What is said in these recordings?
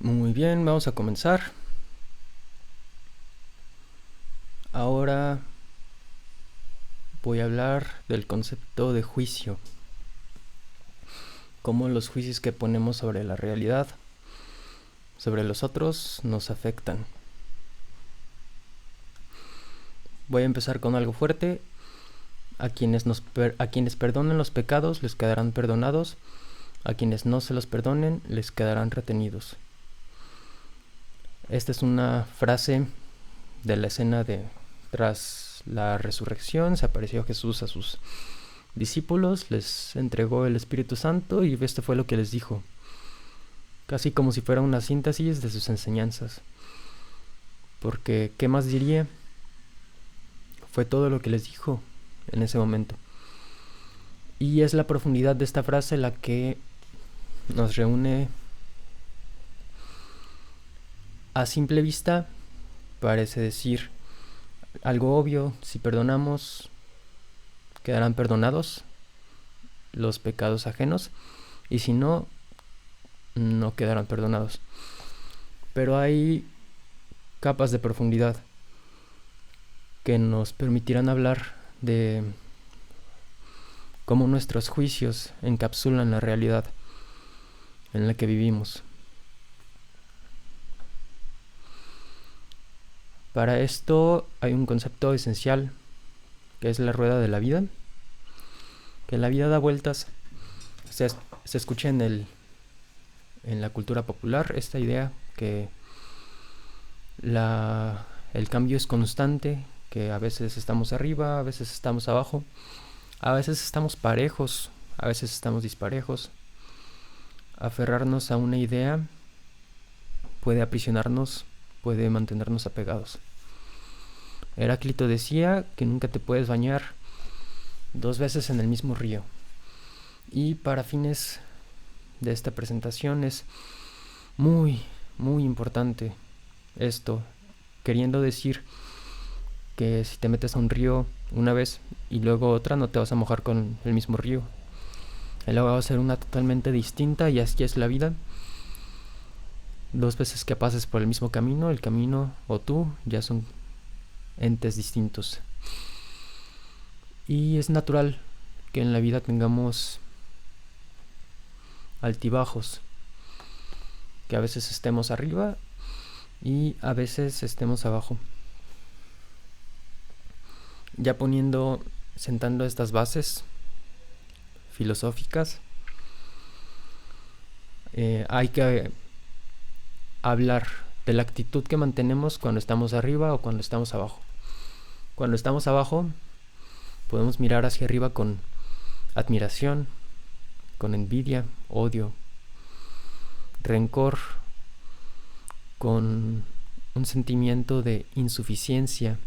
Muy bien, vamos a comenzar. Ahora voy a hablar del concepto de juicio, cómo los juicios que ponemos sobre la realidad, sobre los otros, nos afectan. Voy a empezar con algo fuerte. A quienes perdonen los pecados les quedarán perdonados, a quienes no se los perdonen les quedarán retenidos. Esta es una frase de la escena de tras la resurrección. Se apareció Jesús a sus discípulos, les entregó el Espíritu Santo y esto fue lo que les dijo, casi como si fuera una síntesis de sus enseñanzas, porque ¿qué más diría? Fue todo lo que les dijo en ese momento. Y es la profundidad de esta frase la que nos reúne. A simple vista parece decir algo obvio: si perdonamos, quedarán perdonados los pecados ajenos, y si no, no quedarán perdonados. Pero hay capas de profundidad que nos permitirán hablar de cómo nuestros juicios encapsulan la realidad en la que vivimos. Para esto hay un concepto esencial, que es la rueda de la vida, que la vida da vueltas. Se escucha en la cultura popular esta idea que el cambio es constante, que a veces estamos arriba, a veces estamos abajo, a veces estamos parejos, a veces estamos disparejos. Aferrarnos a una idea puede aprisionarnos, puede mantenernos apegados. Heráclito decía que nunca te puedes bañar 2 veces en el mismo río. Y para fines de esta presentación es muy, muy importante esto, queriendo decir que si te metes a un río una vez y luego otra, no te vas a mojar con el mismo río. El agua va a ser una totalmente distinta, y así es la vida. 2 veces que pases por el mismo camino, el camino o tú ya son entes distintos. Y es natural que en la vida tengamos altibajos, que a veces estemos arriba y a veces estemos abajo. Ya sentando estas bases filosóficas, hay que hablar de la actitud que mantenemos cuando estamos arriba o cuando estamos abajo. Cuando estamos abajo, podemos mirar hacia arriba con admiración, con envidia, odio, rencor, con un sentimiento de insuficiencia,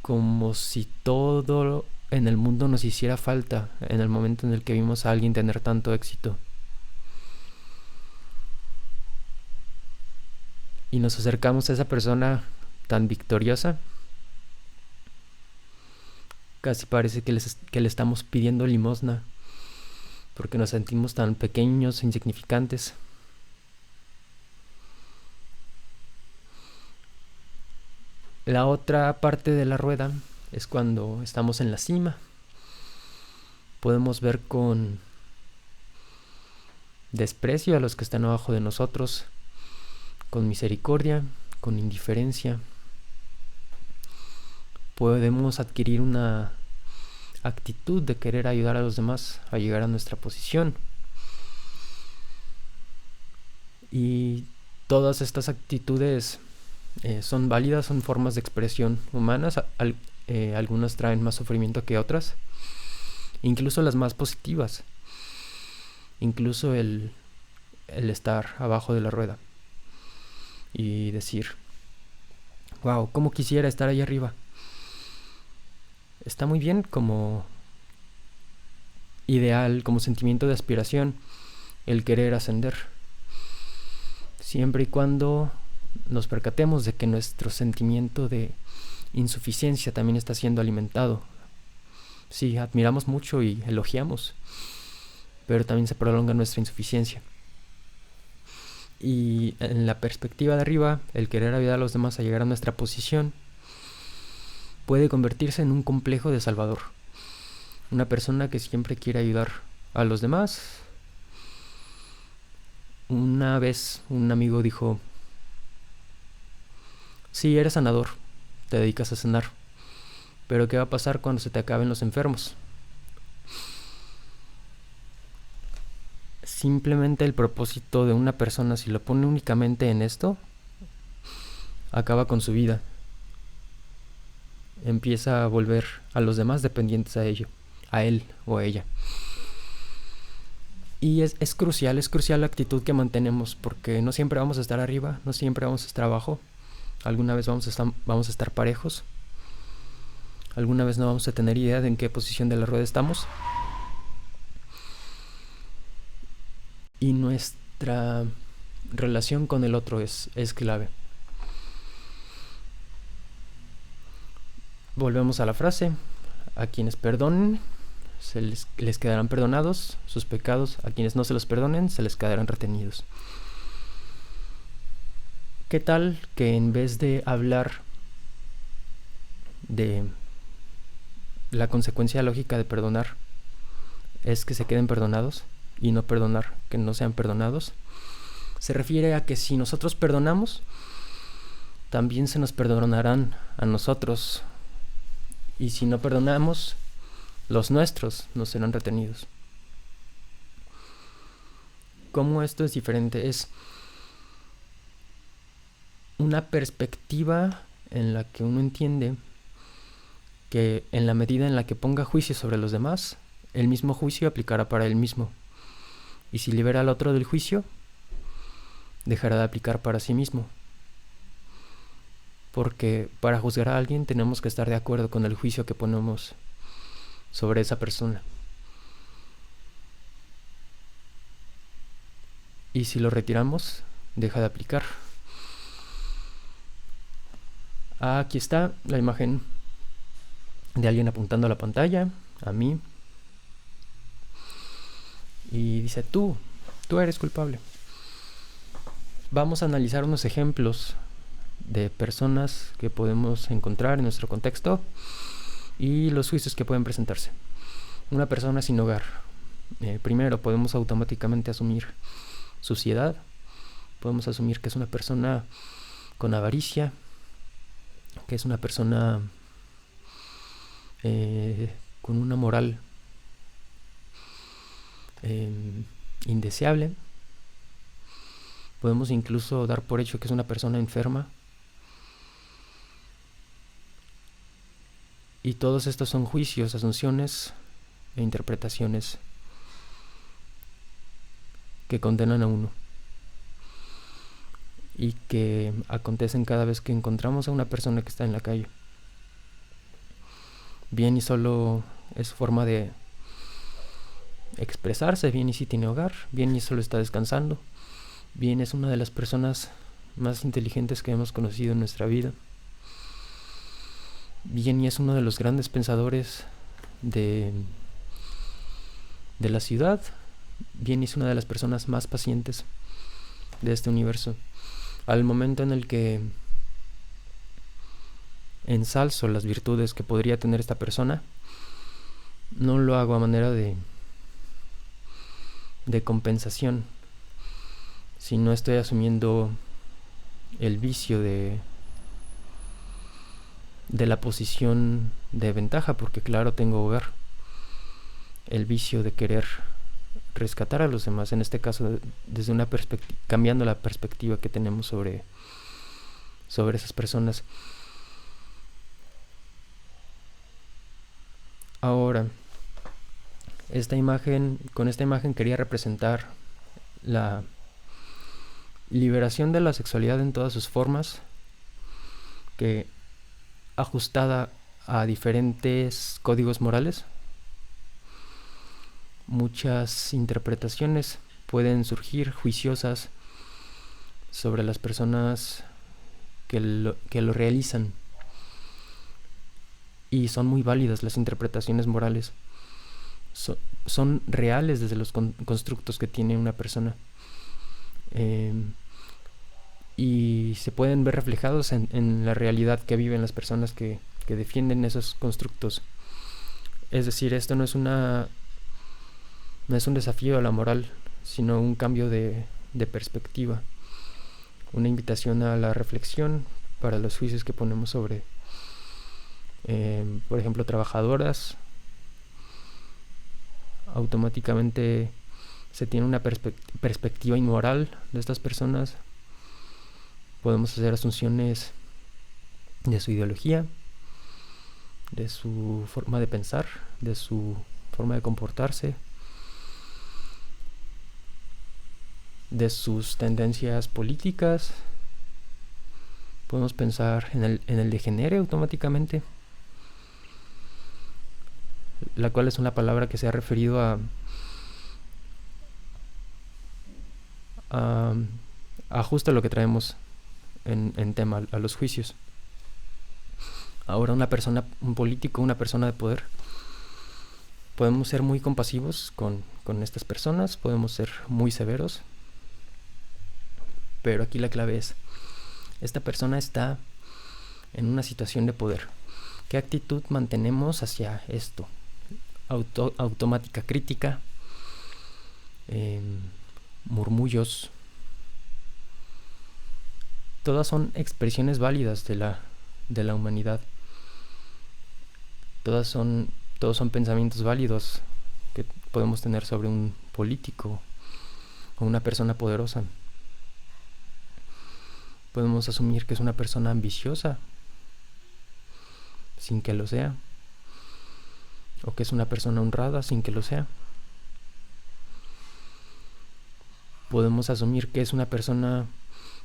como si todo en el mundo nos hiciera falta en el momento en el que vimos a alguien tener tanto éxito. Y nos acercamos a esa persona tan victoriosa, casi parece que le estamos pidiendo limosna, porque nos sentimos tan pequeños e insignificantes. La otra parte de la rueda es cuando estamos en la cima. Podemos ver con desprecio a los que están abajo de nosotros, con misericordia, con indiferencia. Podemos adquirir una actitud de querer ayudar a los demás a llegar a nuestra posición. Y todas estas actitudes son válidas, son formas de expresión humanas. Algunas traen más sufrimiento que otras, incluso las más positivas, incluso el estar abajo de la rueda y decir: wow, cómo quisiera estar ahí arriba. Está muy bien como ideal, como sentimiento de aspiración, el querer ascender, siempre y cuando nos percatemos de que nuestro sentimiento de insuficiencia también está siendo alimentado. Sí, admiramos mucho y elogiamos, pero también se prolonga nuestra insuficiencia. Y en la perspectiva de arriba, el querer ayudar a los demás a llegar a nuestra posición puede convertirse en un complejo de salvador. Una persona que siempre quiere ayudar a los demás. Una vez un amigo dijo: sí, eres sanador, te dedicas a sanar, pero ¿qué va a pasar cuando se te acaben los enfermos? Simplemente el propósito de una persona, si lo pone únicamente en esto, acaba con su vida. Empieza a volver a los demás dependientes a ello, a él o a ella. Y es crucial la actitud que mantenemos, porque no siempre vamos a estar arriba, no siempre vamos a estar abajo. Alguna vez vamos a estar parejos. Alguna vez no vamos a tener idea de en qué posición de la rueda estamos. Y nuestra relación con el otro es clave. Volvemos a la frase: a quienes perdonen, les quedarán perdonados sus pecados; a quienes no se los perdonen, se les quedarán retenidos. ¿Qué tal que en vez de hablar de la consecuencia lógica de perdonar es que se queden perdonados, y no perdonar que no sean perdonados? Se refiere a que si nosotros perdonamos, también se nos perdonarán a nosotros, y si no perdonamos, los nuestros no serán retenidos. ¿Cómo esto es diferente? Es una perspectiva en la que uno entiende que en la medida en la que ponga juicio sobre los demás, el mismo juicio aplicará para él mismo. Y si libera al otro del juicio, dejará de aplicar para sí mismo. Porque para juzgar a alguien tenemos que estar de acuerdo con el juicio que ponemos sobre esa persona. Y si lo retiramos, deja de aplicar. Aquí está la imagen de alguien apuntando a la pantalla, a mí, y dice: tú eres culpable. Vamos a analizar unos ejemplos de personas que podemos encontrar en nuestro contexto y los juicios que pueden presentarse. Una persona sin hogar. Primero, podemos automáticamente asumir suciedad. Podemos asumir que es una persona con avaricia, que es una persona con una moral indeseable. Podemos incluso dar por hecho que es una persona enferma. Y todos estos son juicios, asunciones e interpretaciones que condenan a uno y que acontecen cada vez que encontramos a una persona que está en la calle. Bien y solo es su forma de expresarse, bien y si tiene hogar, bien y solo está descansando, bien es una de las personas más inteligentes que hemos conocido en nuestra vida, bien y es uno de los grandes pensadores de la ciudad, bien y es una de las personas más pacientes de este universo. Al momento en el que ensalzo las virtudes que podría tener esta persona, no lo hago a manera de compensación, sino estoy asumiendo el vicio de la posición de ventaja, porque claro, tengo hogar. El vicio de querer rescatar a los demás, en este caso desde una perspectiva, cambiando la perspectiva que tenemos sobre esas personas. Ahora, con esta imagen quería representar la liberación de la sexualidad en todas sus formas, que ajustada a diferentes códigos morales, muchas interpretaciones pueden surgir juiciosas sobre las personas que lo realizan, y son muy válidas las interpretaciones morales. Son reales desde los constructos que tiene una persona. y se pueden ver reflejados en la realidad que viven las personas que defienden esos constructos. Es decir, esto no es un desafío a la moral, sino un cambio de perspectiva, una invitación a la reflexión para los juicios que ponemos sobre, por ejemplo, trabajadoras. Automáticamente se tiene una perspectiva inmoral de estas personas. Podemos hacer asunciones de su ideología, de su forma de pensar, de su forma de comportarse, de sus tendencias políticas. Podemos pensar en el degenere automáticamente, la cual es una palabra que se ha referido a justo lo que traemos en tema, a los juicios. Ahora un político, una persona de poder, podemos ser muy compasivos con estas personas, podemos ser muy severos, pero aquí la clave es, esta persona está en una situación de poder. ¿Qué actitud mantenemos hacia esto? Automática crítica, murmullos. Todas son expresiones válidas de la humanidad. Todos son pensamientos válidos que podemos tener sobre un político o una persona poderosa. Podemos asumir que es una persona ambiciosa sin que lo sea, o que es una persona honrada sin que lo sea. Podemos asumir que es una persona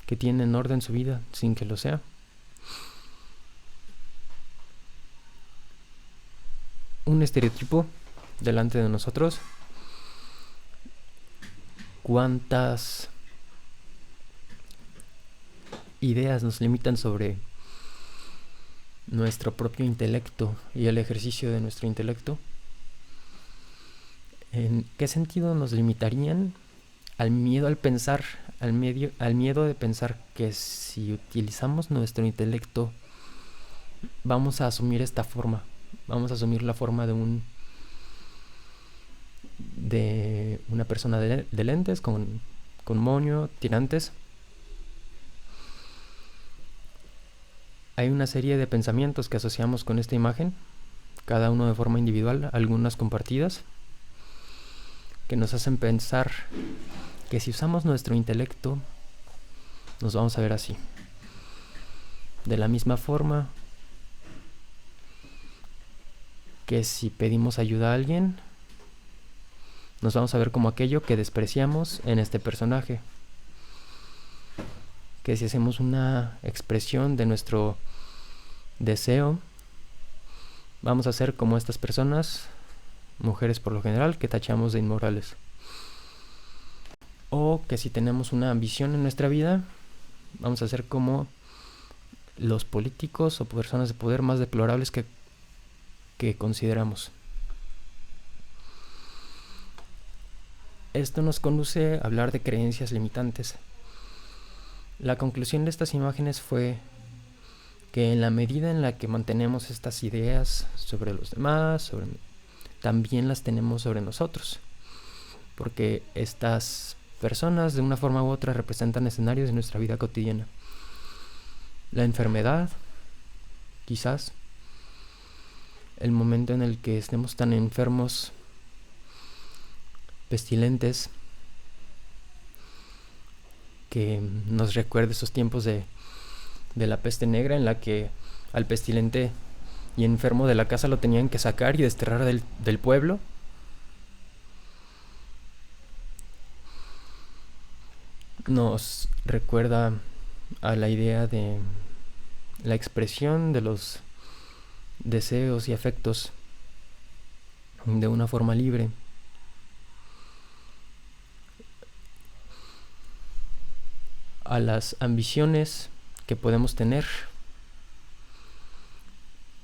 que tiene en orden su vida sin que lo sea. Un estereotipo delante de nosotros. ¿Cuántas ideas nos limitan sobre nuestro propio intelecto y el ejercicio de nuestro intelecto? ¿En qué sentido nos limitarían? Al miedo al pensar, al miedo de pensar que si utilizamos nuestro intelecto vamos a asumir esta forma, vamos a asumir la forma de una persona de lentes, con moño, tirantes. Hay una serie de pensamientos que asociamos con esta imagen, cada uno de forma individual, algunas compartidas, que nos hacen pensar que si usamos nuestro intelecto nos vamos a ver así. De la misma forma que si pedimos ayuda a alguien, nos vamos a ver como aquello que despreciamos en este personaje. Que si hacemos una expresión de nuestro deseo, vamos a ser como estas personas, mujeres por lo general, que tachamos de inmorales. O que si tenemos una ambición en nuestra vida, vamos a ser como los políticos o personas de poder más deplorables que consideramos. Esto nos conduce a hablar de creencias limitantes. La conclusión de estas imágenes fue que en la medida en la que mantenemos estas ideas sobre los demás, también las tenemos sobre nosotros, porque estas personas de una forma u otra representan escenarios de nuestra vida cotidiana. La enfermedad, quizás, el momento en el que estemos tan enfermos, pestilentes, que nos recuerde esos tiempos de la peste negra, en la que al pestilente y enfermo de la casa lo tenían que sacar y desterrar del pueblo. Nos recuerda a la idea de la expresión de los deseos y afectos de una forma libre. A las ambiciones que podemos tener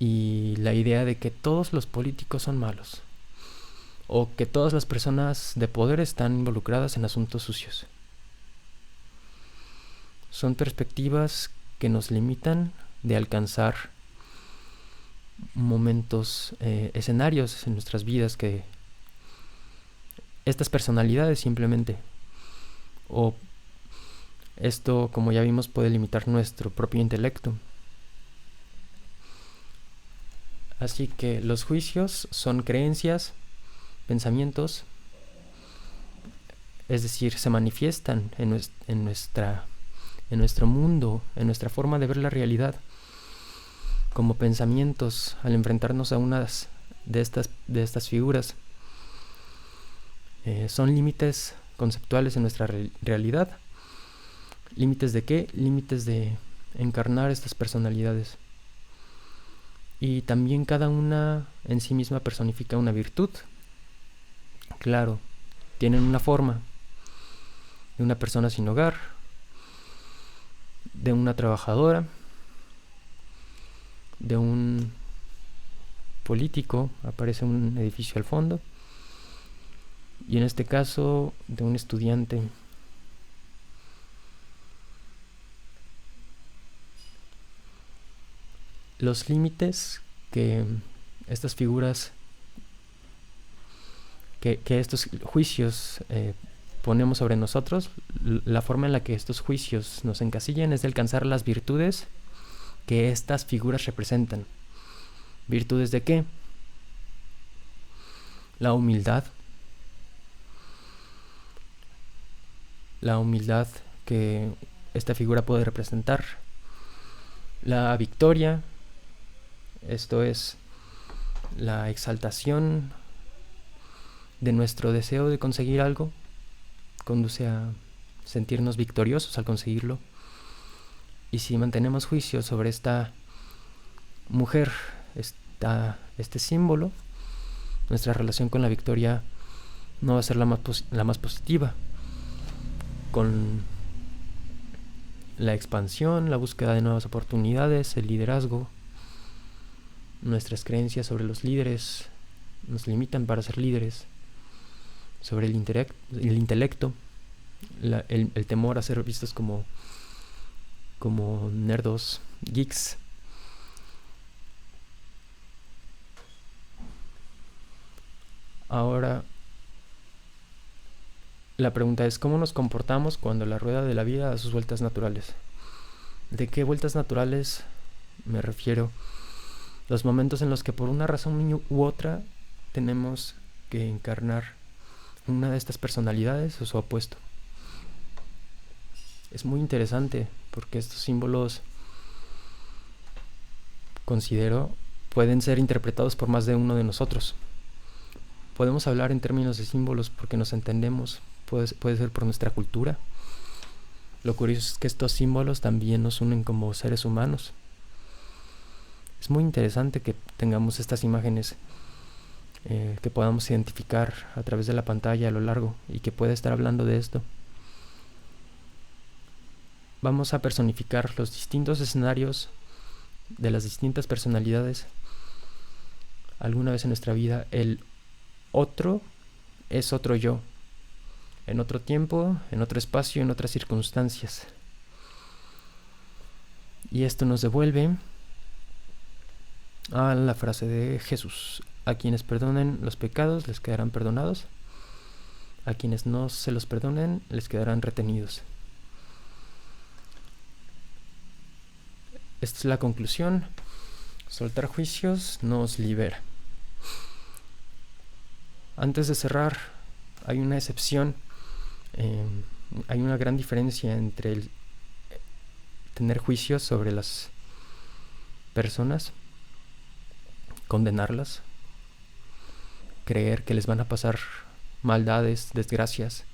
y la idea de que todos los políticos son malos o que todas las personas de poder están involucradas en asuntos sucios. son perspectivas que nos limitan de alcanzar momentos, escenarios en nuestras vidas, que estas personalidades simplemente, o esto, como ya vimos, puede limitar nuestro propio intelecto. Así que los juicios son creencias, pensamientos, es decir, se manifiestan en nuestro mundo, en nuestra forma de ver la realidad, como pensamientos al enfrentarnos a unas de estas figuras. Son límites conceptuales en nuestra realidad. ¿Límites de qué? Límites de encarnar estas personalidades. Y también cada una en sí misma personifica una virtud. Claro, tienen una forma de una persona sin hogar, de una trabajadora, de un político, aparece un edificio al fondo, y en este caso de un estudiante. Los límites que estas figuras, que estos juicios ponemos sobre nosotros, la forma en la que estos juicios nos encasillan es de alcanzar las virtudes que estas figuras representan. ¿Virtudes de qué? La humildad. La humildad que esta figura puede representar. La victoria, esto es la exaltación de nuestro deseo de conseguir algo, conduce a sentirnos victoriosos al conseguirlo. Y si mantenemos juicio sobre esta mujer, este símbolo, nuestra relación con la victoria no va a ser la más positiva. Con la expansión, la búsqueda de nuevas oportunidades, el liderazgo, nuestras creencias sobre los líderes nos limitan para ser líderes, sobre el intelecto, el temor a ser vistos como nerdos, geeks. Ahora, la pregunta es, ¿cómo nos comportamos cuando la rueda de la vida da sus vueltas naturales? ¿De qué vueltas naturales me refiero? Los momentos en los que por una razón u otra tenemos que encarnar una de estas personalidades o su opuesto. Es muy interesante porque estos símbolos, considero, pueden ser interpretados por más de uno de nosotros. Podemos hablar en términos de símbolos porque nos entendemos, puede ser por nuestra cultura. Lo curioso es que estos símbolos también nos unen como seres humanos. Es muy interesante que tengamos estas imágenes que podamos identificar a través de la pantalla a lo largo y que pueda estar hablando de esto. Vamos a personificar los distintos escenarios de las distintas personalidades. Alguna vez en nuestra vida el otro es otro yo, en otro tiempo, en otro espacio, en otras circunstancias. Y esto nos devuelve a la frase de Jesús: a quienes perdonen los pecados les quedarán perdonados, a quienes no se los perdonen les quedarán retenidos. Esta es la conclusión. Soltar juicios nos libera. Antes de cerrar, hay una excepción. Hay una gran diferencia entre el tener juicios sobre las personas, condenarlas, creer que les van a pasar maldades, desgracias,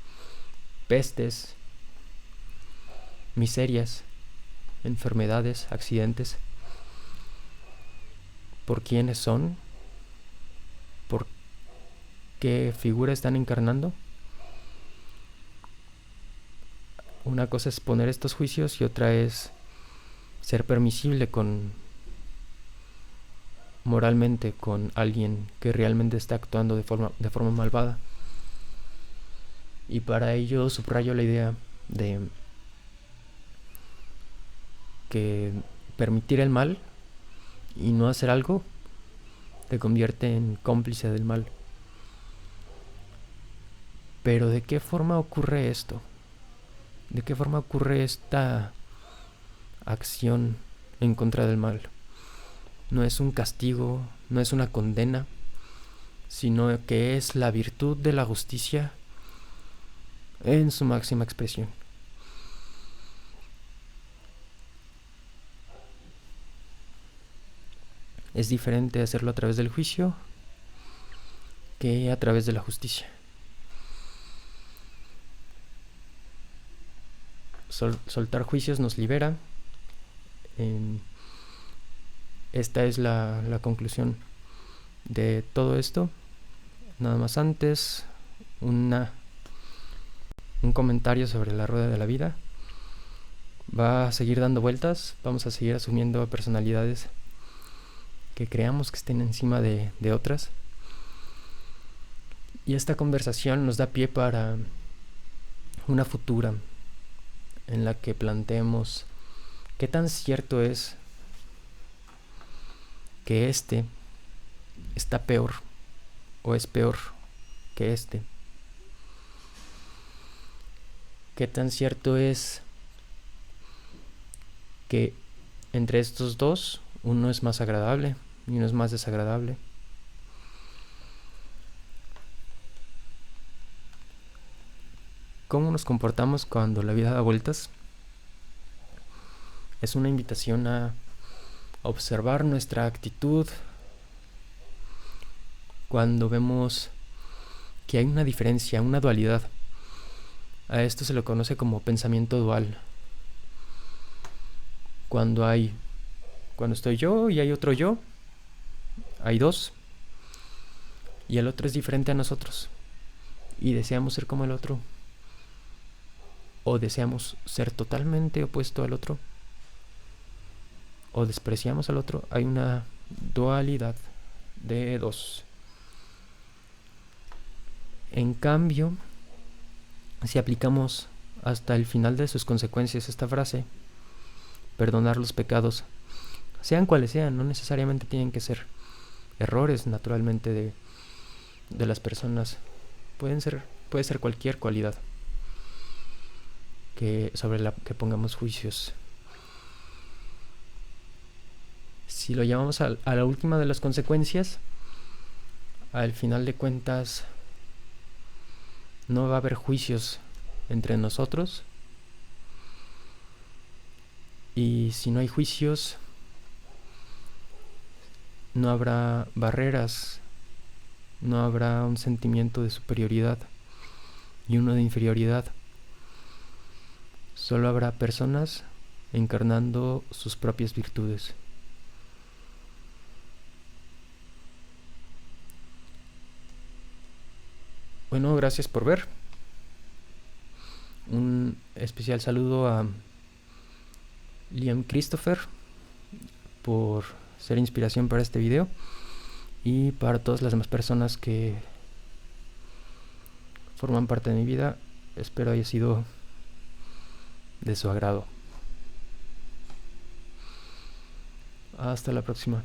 pestes, miserias, enfermedades, accidentes, por quiénes son, por qué figura están encarnando. Una cosa es poner estos juicios y otra es ser permisible moralmente con alguien que realmente está actuando de forma malvada. Y para ello subrayo la idea de que permitir el mal y no hacer algo te convierte en cómplice del mal. Pero ¿de qué forma ocurre esto? ¿De qué forma ocurre esta acción en contra del mal? No es un castigo, no es una condena, sino que es la virtud de la justicia en su máxima expresión. Es diferente hacerlo a través del juicio que a través de la justicia. Soltar juicios nos libera. Esta es la conclusión de todo esto. Nada más antes, un comentario sobre la rueda de la vida. Va a seguir dando vueltas, vamos a seguir asumiendo personalidades que creamos que estén encima de otras. Y esta conversación nos da pie para una futura en la que planteemos qué tan cierto es que este está peor o es peor que este. Qué tan cierto es que entre estos dos uno es más agradable y uno es más desagradable. ¿Cómo nos comportamos cuando la vida da vueltas? Es una invitación a observar nuestra actitud cuando vemos que hay una diferencia, una dualidad. A esto se lo conoce como pensamiento dual. Cuando estoy yo y hay otro yo, hay dos, y el otro es diferente a nosotros, y deseamos ser como el otro, o deseamos ser totalmente opuesto al otro, o despreciamos al otro. Hay una dualidad de dos. En cambio, si aplicamos hasta el final de sus consecuencias esta frase, perdonar los pecados, sean cuales sean, no necesariamente tienen que ser errores naturalmente de las personas, puede ser cualquier cualidad sobre la que pongamos juicios. Si lo llamamos a la última de las consecuencias, al final de cuentas no va a haber juicios entre nosotros, y si no hay juicios, no habrá barreras, no habrá un sentimiento de superioridad y uno de inferioridad. Solo habrá personas encarnando sus propias virtudes. Bueno, gracias por ver. Un especial saludo a Liam Christopher por ser inspiración para este video, y para todas las demás personas que forman parte de mi vida. Espero haya sido de su agrado. Hasta la próxima.